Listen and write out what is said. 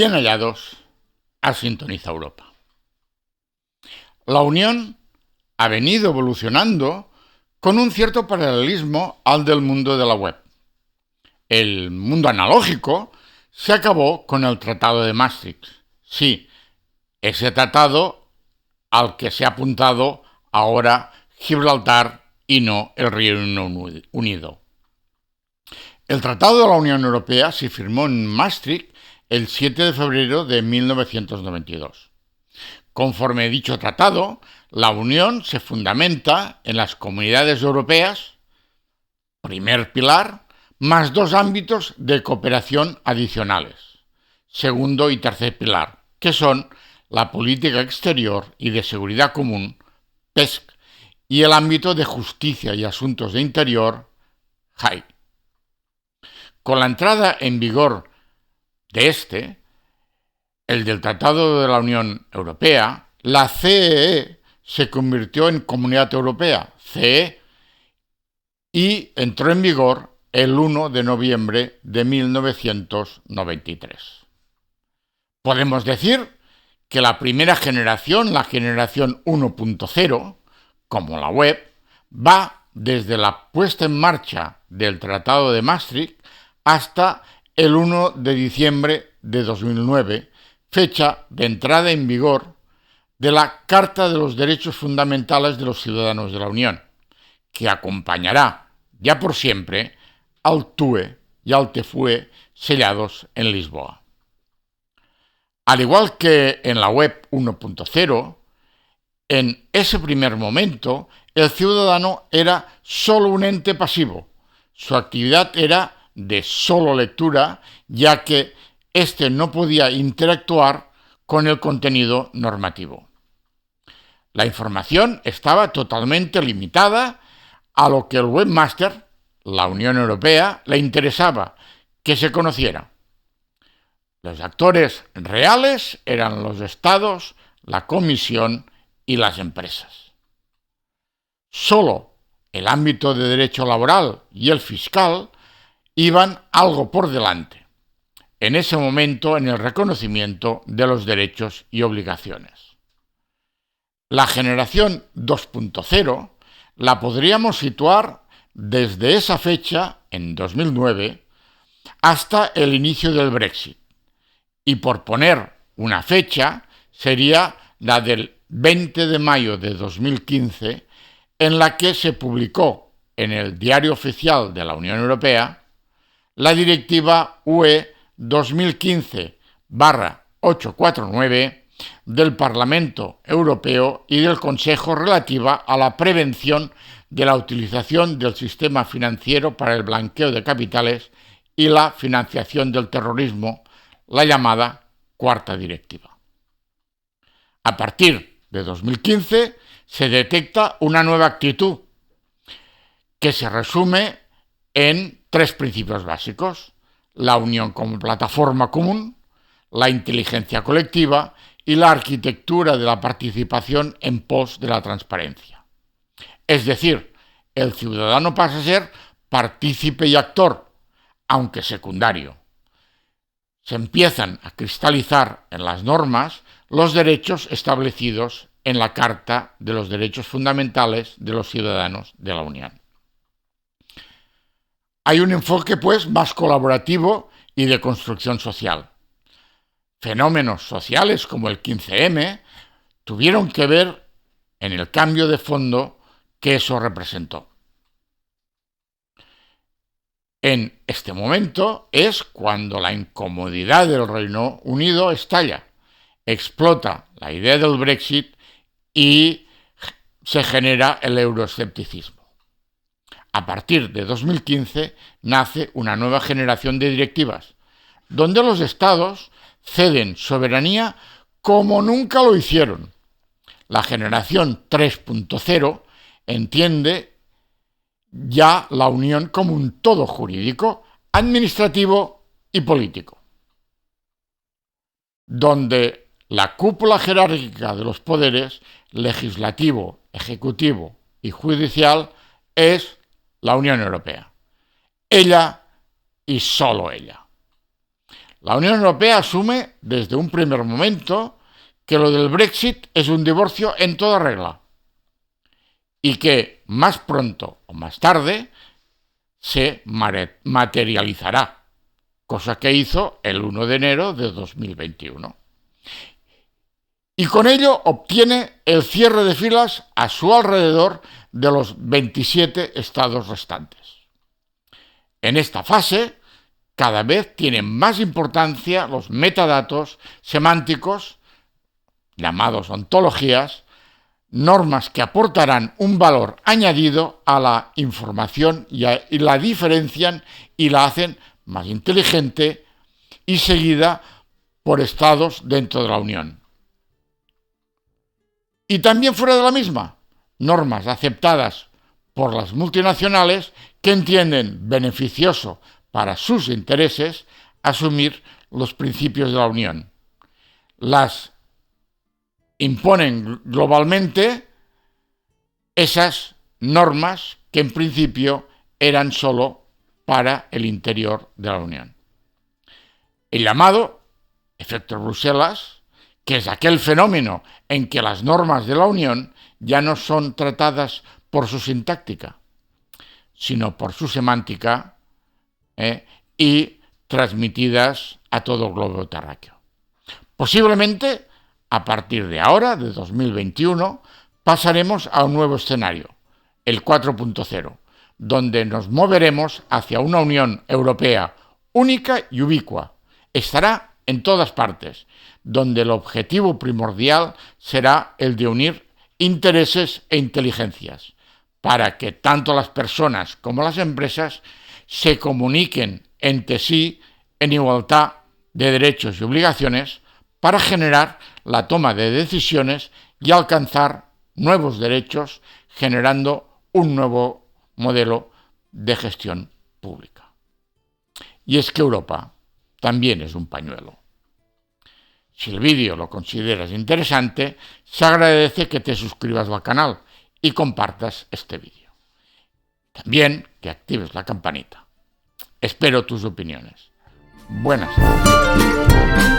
Bien hallados a Sintoniza Europa. La Unión ha venido evolucionando con un cierto paralelismo al del mundo de la web. El mundo analógico se acabó con el Tratado de Maastricht. Sí, ese tratado al que se ha apuntado ahora Gibraltar y no el Reino Unido. El Tratado de la Unión Europea se firmó en Maastricht el 7 de febrero de 1992. Conforme dicho tratado, la Unión se fundamenta en las comunidades europeas, primer pilar, más dos ámbitos de cooperación adicionales, segundo y tercer pilar, que son la política exterior y de seguridad común, PESC, y el ámbito de justicia y asuntos de interior, JAI. Con la entrada en vigor de el del Tratado de la Unión Europea, la CEE se convirtió en Comunidad Europea, CE, y entró en vigor el 1 de noviembre de 1993. Podemos decir que la primera generación, la generación 1.0, como la web, va desde la puesta en marcha del Tratado de Maastricht hasta el 1 de diciembre de 2009, fecha de entrada en vigor de la Carta de los Derechos Fundamentales de los Ciudadanos de la Unión, que acompañará ya por siempre al TUE y al TFUE sellados en Lisboa. Al igual que en la web 1.0, en ese primer momento el ciudadano era solo un ente pasivo. Su actividad era de solo lectura, ya que éste no podía interactuar con el contenido normativo. La información estaba totalmente limitada a lo que el webmaster, la Unión Europea, le interesaba que se conociera. Los actores reales eran los estados, la Comisión y las empresas. Solo el ámbito de derecho laboral y el fiscal iban algo por delante, en ese momento en el reconocimiento de los derechos y obligaciones. La generación 2.0 la podríamos situar desde esa fecha, en 2009, hasta el inicio del Brexit. Y por poner una fecha, sería la del 20 de mayo de 2015, en la que se publicó en el Diario Oficial de la Unión Europea la Directiva UE 2015/849 del Parlamento Europeo y del Consejo relativa a la prevención de la utilización del sistema financiero para el blanqueo de capitales y la financiación del terrorismo, la llamada Cuarta Directiva. A partir de 2015 se detecta una nueva actitud que se resume en tres principios básicos: la unión como plataforma común, la inteligencia colectiva y la arquitectura de la participación en pos de la transparencia. Es decir, el ciudadano pasa a ser partícipe y actor, aunque secundario. Se empiezan a cristalizar en las normas los derechos establecidos en la Carta de los Derechos Fundamentales de los Ciudadanos de la Unión. Hay un enfoque, pues, más colaborativo y de construcción social. Fenómenos sociales como el 15M tuvieron que ver en el cambio de fondo que eso representó. En este momento es cuando la incomodidad del Reino Unido estalla, explota la idea del Brexit y se genera el euroescepticismo. A partir de 2015 nace una nueva generación de directivas, donde los estados ceden soberanía como nunca lo hicieron. La generación 3.0 entiende ya la Unión como un todo jurídico, administrativo y político, donde la cúpula jerárquica de los poderes legislativo, ejecutivo y judicial es la Unión Europea. Ella y solo ella. La Unión Europea asume desde un primer momento que lo del Brexit es un divorcio en toda regla y que más pronto o más tarde se materializará, cosa que hizo el 1 de enero de 2021. Y con ello obtiene el cierre de filas a su alrededor de los 27 estados restantes. En esta fase, cada vez tienen más importancia los metadatos semánticos, llamados ontologías, normas que aportarán un valor añadido a la información y la diferencian y la hacen más inteligente y seguida por estados dentro de la Unión. Y también fuera de la misma, normas aceptadas por las multinacionales que entienden beneficioso para sus intereses asumir los principios de la Unión. Las imponen globalmente esas normas que en principio eran solo para el interior de la Unión. El llamado efecto Bruselas, que es aquel fenómeno en que las normas de la Unión ya no son tratadas por su sintáctica, sino por su semántica y transmitidas a todo el globo terráqueo. Posiblemente, a partir de ahora, de 2021, pasaremos a un nuevo escenario, el 4.0, donde nos moveremos hacia una Unión Europea única y ubicua. Estará en todas partes, donde el objetivo primordial será el de unir intereses e inteligencias, para que tanto las personas como las empresas se comuniquen entre sí en igualdad de derechos y obligaciones para generar la toma de decisiones y alcanzar nuevos derechos, generando un nuevo modelo de gestión pública. Y es que Europa también es un pañuelo. Si el vídeo lo consideras interesante, se agradece que te suscribas al canal y compartas este vídeo. También que actives la campanita. Espero tus opiniones. Buenas tardes.